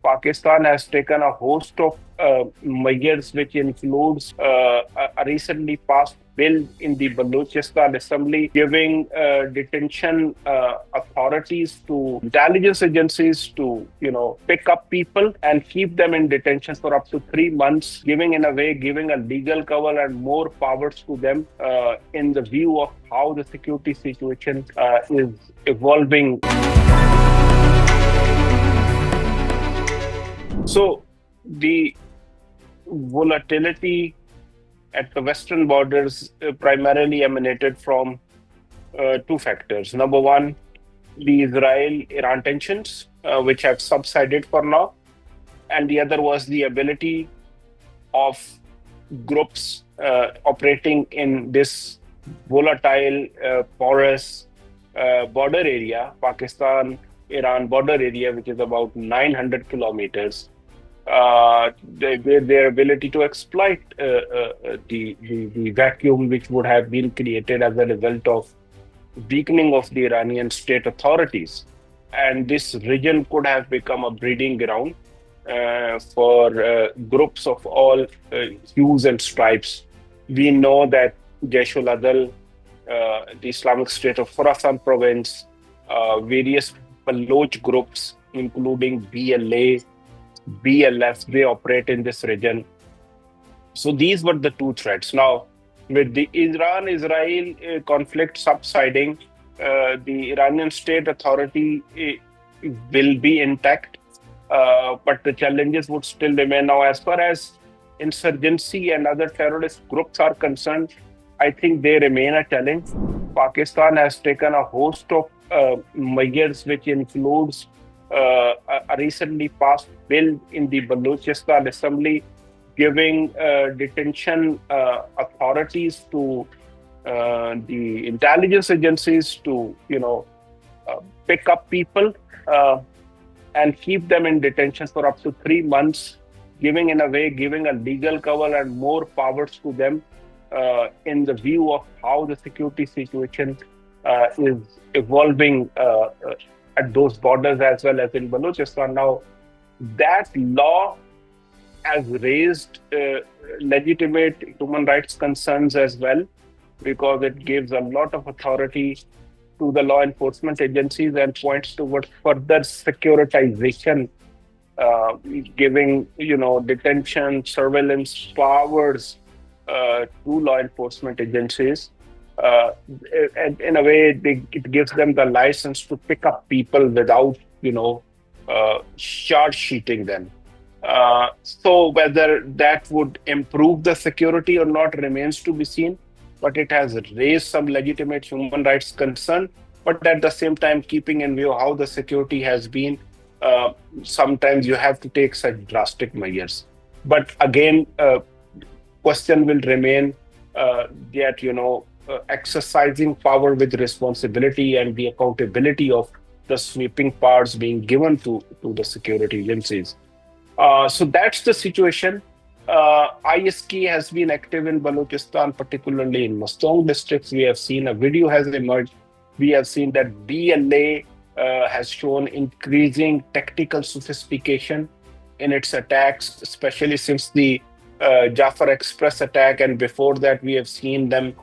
Pakistan has taken a host of measures, which includes a recently passed bill in the Balochistan Assembly giving detention authorities to intelligence agencies to, pick up people and keep them in detention for up to 3 months, giving a legal cover and more powers to them in the view of how the security situation is evolving. So the volatility at the western borders primarily emanated from two factors. Number one, the Israel-Iran tensions, which have subsided for now. And the other was the ability of groups operating in this volatile, porous border area, Pakistan-Iran border area, which is about 900 kilometers. Their ability to exploit the vacuum which would have been created as a result of weakening of the Iranian state authorities. And this region could have become a breeding ground for groups of all hues and stripes. We know that Jaish al-Adl, the Islamic State of Khorasan province, various Baloch groups, including BLA, BLF, they operate in this region. So these were the two threats. Now, with the Iran-Israel conflict subsiding, the Iranian state authority will be intact, but the challenges would still remain. Now, as far as insurgency and other terrorist groups are concerned, I think they remain a challenge. Pakistan has taken a host of measures, which includes a recently passed bill in the Balochistan Assembly giving detention authorities to the intelligence agencies to, pick up people and keep them in detention for up to 3 months, giving a legal cover and more powers to them in the view of how the security situation is evolving at those borders as well as in Balochistan. Now, that law has raised legitimate human rights concerns as well, because it gives a lot of authority to the law enforcement agencies and points towards further securitization, giving, detention, surveillance powers to law enforcement agencies. And in a way, it gives them the license to pick up people without, charge sheeting them. So whether that would improve the security or not remains to be seen, but it has raised some legitimate human rights concern. But at the same time, keeping in view how the security has been, sometimes you have to take such drastic measures. But again, question will remain that, exercising power with responsibility and the accountability of the sweeping powers being given to the security agencies. So that's the situation. ISK has been active in Balochistan, particularly in Mastong districts. We have seen a video has emerged. We have seen that BLA has shown increasing tactical sophistication in its attacks, especially since the Jafar Express attack. And before that, we have seen them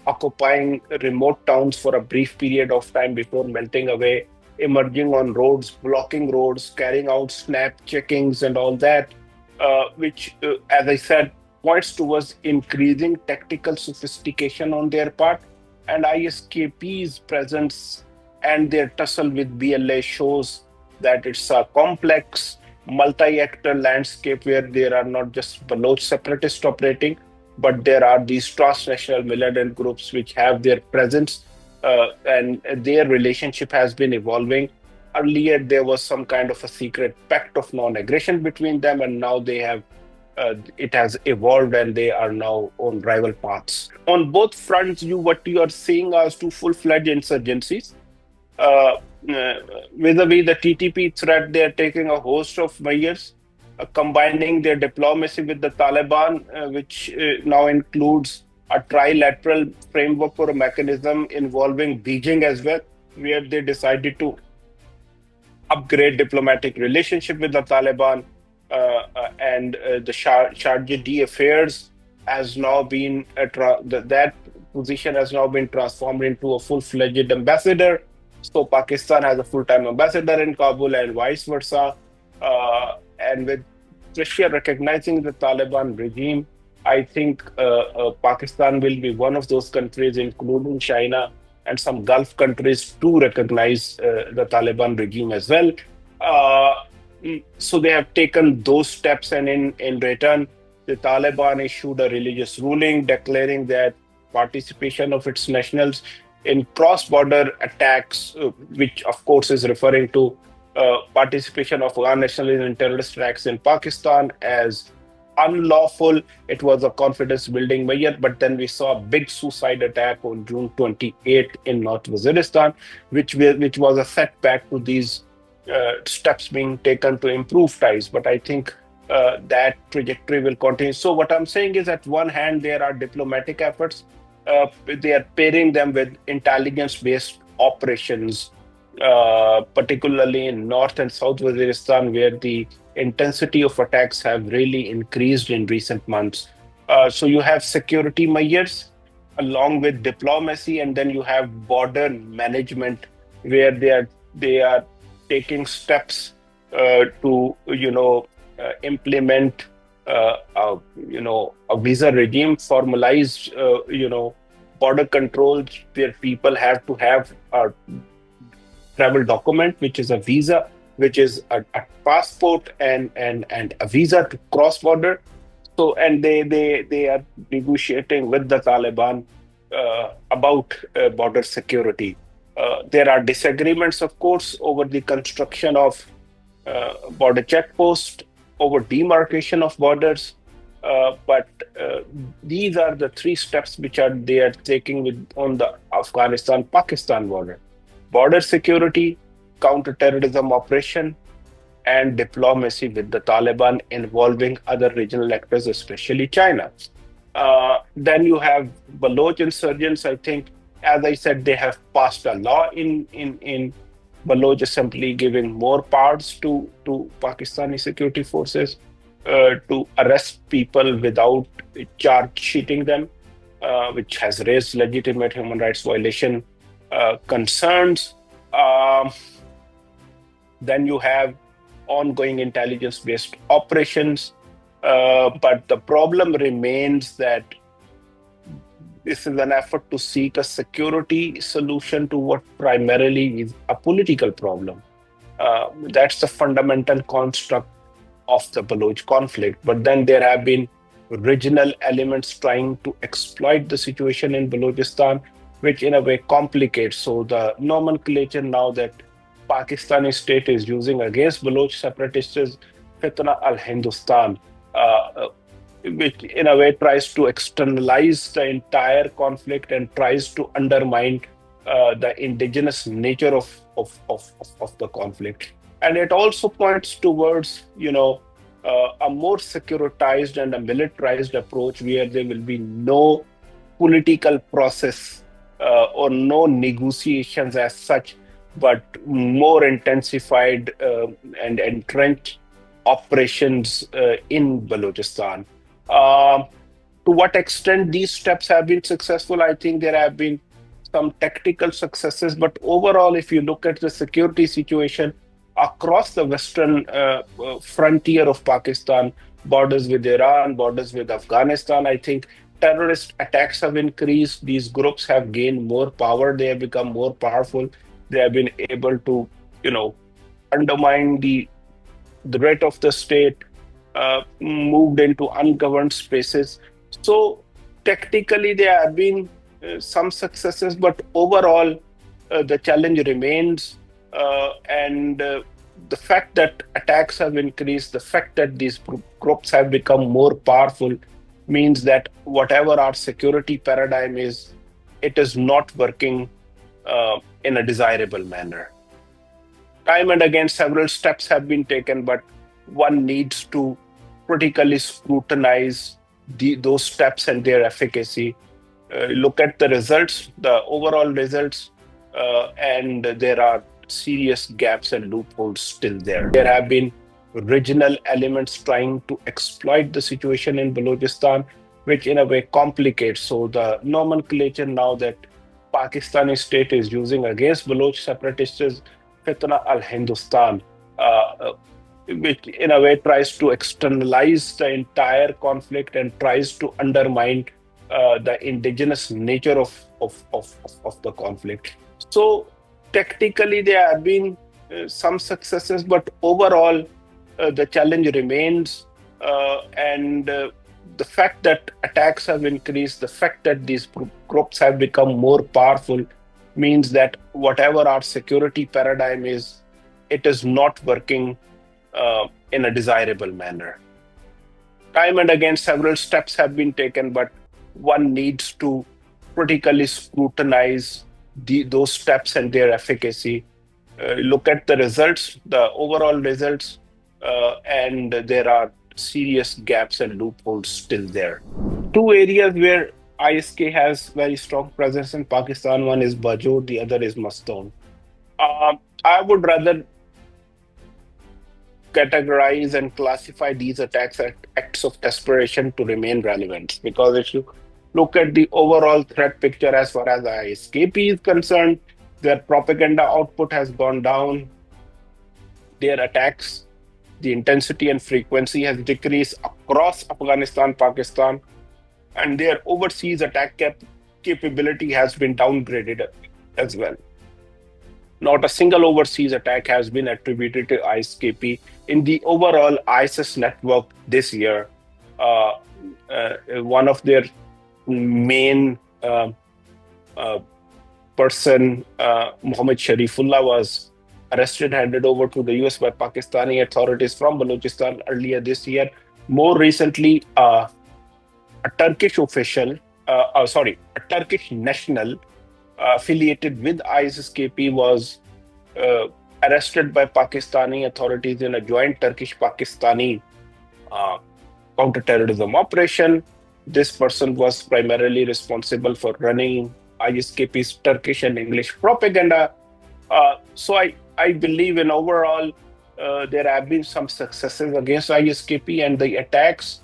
occupying remote towns for a brief period of time before melting away, emerging on roads, blocking roads, carrying out snap checkings and all that, which, as I said, points towards increasing tactical sophistication on their part. And ISKP's presence and their tussle with BLA shows that it's a complex, multi-actor landscape where there are not just Baloch separatists operating, but there are these transnational militant groups which have their presence, and their relationship has been evolving. Earlier, there was some kind of a secret pact of non-aggression between them, and now they have it has evolved and they are now on rival paths. On both fronts, what you are seeing are two full-fledged insurgencies. Vis-a-vis the TTP threat, they are taking a host of measures, combining their diplomacy with the Taliban, which now includes a trilateral framework for a mechanism involving Beijing as well, where they decided to upgrade diplomatic relationship with the Taliban, and the Sharjah affairs has now been that position has now been transformed into a full-fledged ambassador. So Pakistan has a full-time ambassador in Kabul and vice versa. And with Russia recognizing the Taliban regime, I think Pakistan will be one of those countries, including China and some Gulf countries, to recognize the Taliban regime as well. So they have taken those steps, and in return, the Taliban issued a religious ruling declaring that participation of its nationals in cross-border attacks, which of course is referring to participation of Afghan nationals in terrorist attacks in Pakistan, as unlawful. It was a confidence-building measure, but then we saw a big suicide attack on June 28 in North Waziristan, which was a setback to these steps being taken to improve ties. But I think that trajectory will continue. So what I'm saying is, at one hand, there are diplomatic efforts. They are pairing them with intelligence-based operations, particularly in North and South Waziristan, where the intensity of attacks have really increased in recent months. So you have security measures along with diplomacy, and then you have border management, where they are taking steps to implement a visa regime, formalized border controls, where people have to have a travel document, which is a visa, which is a passport and a visa to cross border. So, and they are negotiating with the Taliban about border security. There are disagreements, of course, over the construction of border checkposts, over demarcation of borders. But these are the three steps which they are taking on the Afghanistan-Pakistan border: border security, counterterrorism operation, and diplomacy with the Taliban, involving other regional actors, especially China. Then you have Baloch insurgents. I think, as I said, they have passed a law in Baloch Assembly giving more powers to Pakistani security forces to arrest people without charge sheeting them, which has raised legitimate human rights violation concerns. Then you have ongoing intelligence-based operations. But the problem remains that this is an effort to seek a security solution to what primarily is a political problem. That's the fundamental construct of the Baloch conflict. But then there have been regional elements trying to exploit the situation in Balochistan, which in a way complicates. So the nomenclature now that Pakistani state is using against Baloch separatists is Fitna al-Hindustan, which in a way tries to externalize the entire conflict and tries to undermine the indigenous nature of the conflict. And it also points towards, a more securitized and a militarized approach, where there will be no political process or no negotiations as such, but more intensified and entrenched operations in Balochistan. To what extent these steps have been successful, I think there have been some tactical successes, but overall, if you look at the security situation across the western frontier of Pakistan, borders with Iran, borders with Afghanistan, I think terrorist attacks have increased. These groups have gained more power. They have become more powerful. They have been able to, undermine the threat of the state, moved into ungoverned spaces. So tactically, there have been some successes, but overall, the challenge remains. And the fact that attacks have increased, the fact that these groups have become more powerful, means that whatever our security paradigm is, it is not working in a desirable manner. Time and again, several steps have been taken, but one needs to critically scrutinize those steps and their efficacy. Look at the results, the overall results, and there are serious gaps and loopholes still there. There have been regional elements trying to exploit the situation in Balochistan, which in a way complicates. So the nomenclature now that Pakistani state is using against Baloch separatists is Fitna al-Hindustan, which in a way tries to externalize the entire conflict and tries to undermine the indigenous nature of the conflict. So technically there have been some successes, but overall the challenge remains, and the fact that attacks have increased, the fact that these groups have become more powerful means that whatever our security paradigm is, it is not working in a desirable manner. Time and again, several steps have been taken, but one needs to critically scrutinize those steps and their efficacy. Look at the results, the overall results, and there are serious gaps and loopholes still there. Two areas where ISK has very strong presence in Pakistan, one is Bajor, the other is Maston. I would rather categorize and classify these attacks as acts of desperation to remain relevant. Because if you look at the overall threat picture as far as ISKP is concerned, their propaganda output has gone down. Their attacks, the intensity and frequency has decreased across Afghanistan, Pakistan, and their overseas attack capability has been downgraded as well. Not a single overseas attack has been attributed to ISKP in the overall ISIS network this year. One of their main person, Muhammad Sharifullah, was arrested, handed over to the US by Pakistani authorities from Balochistan earlier this year. More recently, a Turkish official, a Turkish national affiliated with ISKP was arrested by Pakistani authorities in a joint Turkish-Pakistani counterterrorism operation. This person was primarily responsible for running ISKP's Turkish and English propaganda. So I believe in overall there have been some successes against ISKP, and the attacks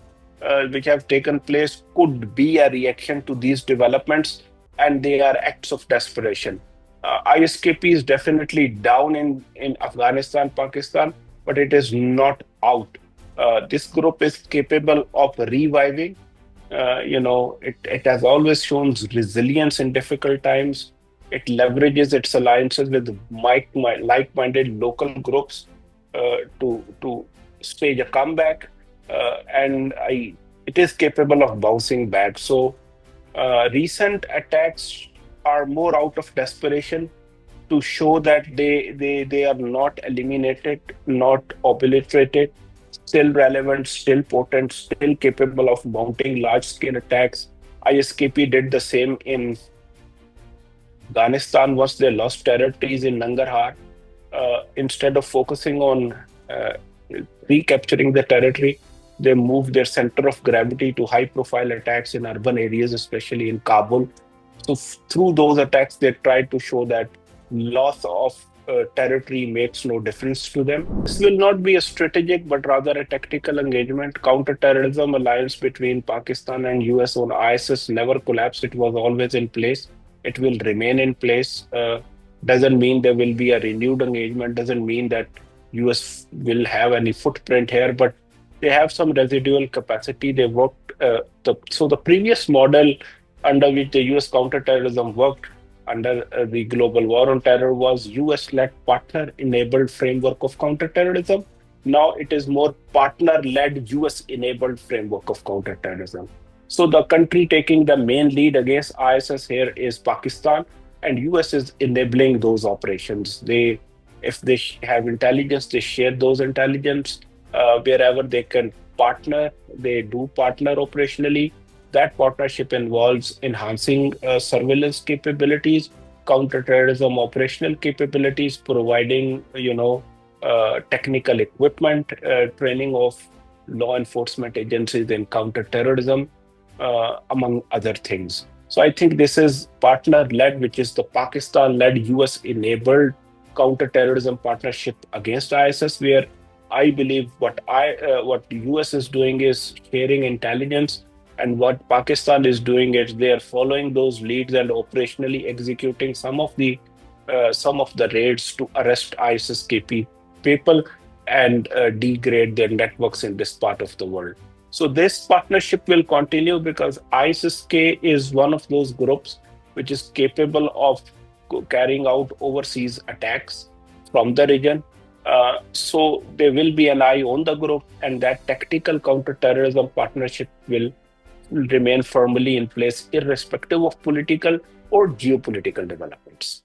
which have taken place could be a reaction to these developments, and they are acts of desperation. ISKP is definitely down in Afghanistan, Pakistan, but it is not out. This group is capable of reviving. It has always shown resilience in difficult times. It leverages its alliances with like-minded local groups to stage a comeback, and it is capable of bouncing back. So recent attacks are more out of desperation to show that they are not eliminated, not obliterated, still relevant, still potent, still capable of mounting large-scale attacks. ISKP did the same in Afghanistan once they lost territories in Nangarhar. Instead of focusing on recapturing the territory, they moved their center of gravity to high-profile attacks in urban areas, especially in Kabul. So through those attacks, they tried to show that loss of territory makes no difference to them. This will not be a strategic, but rather a tactical engagement. Counterterrorism alliance between Pakistan and US on ISIS never collapsed. It was always in place. It will remain in place. Doesn't mean there will be a renewed engagement. Doesn't mean that US will have any footprint here, but they have some residual capacity. They worked. So the previous model under which the US counterterrorism worked under the global war on terror was US-led partner-enabled framework of counterterrorism. Now it is more partner-led US-enabled framework of counterterrorism. So the country taking the main lead against ISIS here is Pakistan, and US is enabling those operations. If they have intelligence, they share those intelligence. Wherever they can partner, they do partner operationally. That partnership involves enhancing surveillance capabilities, counterterrorism operational capabilities, providing technical equipment, training of law enforcement agencies in counterterrorism, among other things. So I think this is partner-led, which is the Pakistan-led US-enabled counterterrorism partnership against ISIS, where I believe what the US is doing is sharing intelligence, and what Pakistan is doing is they are following those leads and operationally executing some of the raids to arrest ISIS KP people and degrade their networks in this part of the world. So this partnership will continue because ISIS-K is one of those groups which is capable of carrying out overseas attacks from the region. So there will be an eye on the group, and that tactical counterterrorism partnership will remain firmly in place, irrespective of political or geopolitical developments.